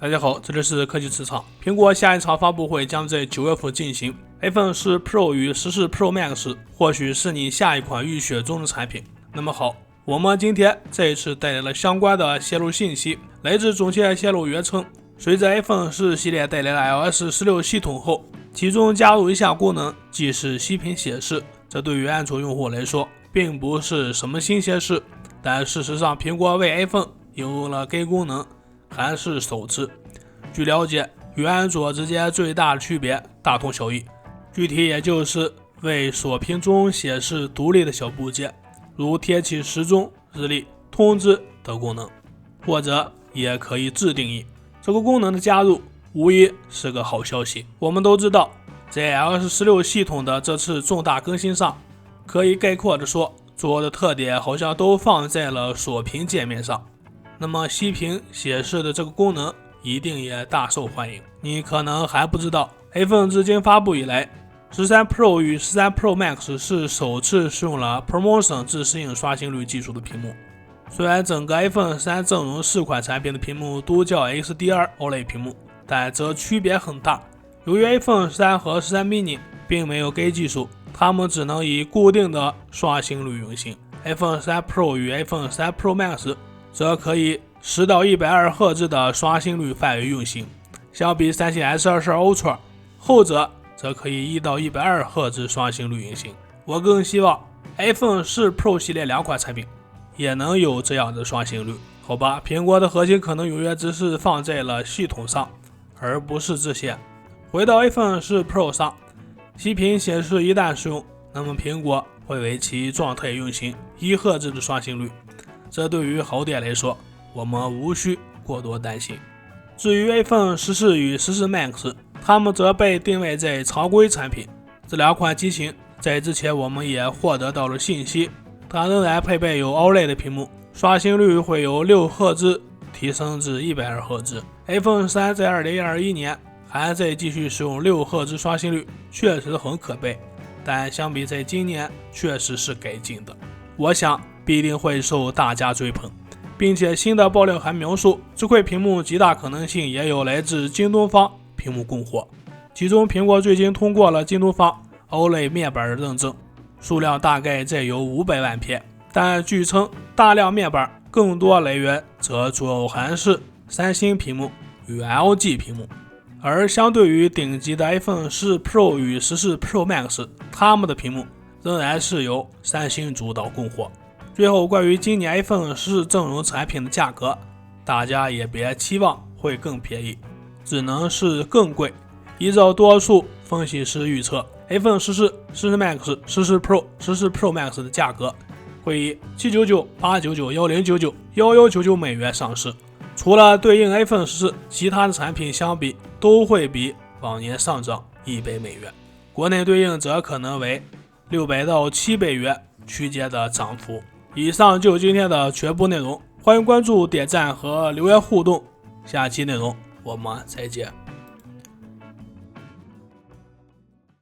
大家好，这里是科技职场。苹果下一场发布会将在9月份进行 ，iPhone 14 Pro 与14 Pro Max 或许是你下一款浴血中的产品。那么好，我们今天这一次带来了相关的泄露信息。来自总线泄露源称，随着 iPhone 14系列带来了 iOS 16系统后，其中加入一项功能，即是息屏显示。这对于安卓用户来说，并不是什么新鲜事，但事实上，苹果为 iPhone 引入了该功能，还是首次。据了解，与安卓之间最大的区别大同小异，具体也就是为锁屏中显示独立的小部件，如天气时钟、日历、通知等功能，或者也可以自定义。这个功能的加入无疑是个好消息。我们都知道，在 iOS 16系统的这次重大更新上，可以概括的说，主要的特点好像都放在了锁屏界面上。那么息屏显示的这个功能一定也大受欢迎。你可能还不知道， iPhone 至今发布以来，13 Pro 与13 Pro Max 是首次使用了 Promotion 自适应刷新率技术的屏幕。虽然整个 iPhone 13阵容4款产品的屏幕都叫 XDR OLED 屏幕，但这区别很大。由于 iPhone 13和13 mini 并没有该技术，它们只能以固定的刷新率运行。iPhone 13 Pro 与 iPhone 13 Pro Max 则可以10到120赫兹的刷新率范围运行，相比三星 S22 Ultra， 后者则可以1到120赫兹刷新率运行。我更希望 iPhone 4 Pro 系列两款产品也能有这样的刷新率。好吧，苹果的核心可能永远只是放在了系统上，而不是这些。回到 iPhone 4 Pro 上，息屏显示一旦使用，那么苹果会为其状态运行1赫兹的刷新率，这对于好点来说，我们无需过多担心。至于 iPhone 14与14 Max， 它们则被定位在常规产品。这两款机型在之前我们也获得到了信息，它仍然配备有 OLED 的屏幕，刷新率会由6赫兹提升至120赫兹。iPhone 13在2021年还在继续使用6赫兹刷新率，确实很可悲，但相比在今年确实是改进的，我想必定会受大家追捧。并且新的爆料还描述，这块屏幕极大可能性也有来自京东方屏幕供货，其中苹果最近通过了京东方 OLED 面板认证，数量大概再有500万片，但据称大量面板更多来源则主要还是三星屏幕与 LG 屏幕。而相对于顶级的 iPhone 14 Pro 与14 Pro Max， 它们的屏幕仍然是由三星主导供货。最后，关于今年 iPhone 14阵容产品的价格，大家也别期望会更便宜，只能是更贵。依照多数分析师预测， iPhone 14、14 Max、14 Pro、14 Pro Max 的价格会以799、899、1099、1199美元上市。除了对应 iPhone 14，其他的产品相比都会比往年上涨100美元，国内对应则可能为600到700元区间的涨幅。以上就是今天的全部内容，欢迎关注、点赞和留言互动，下期内容我们再见。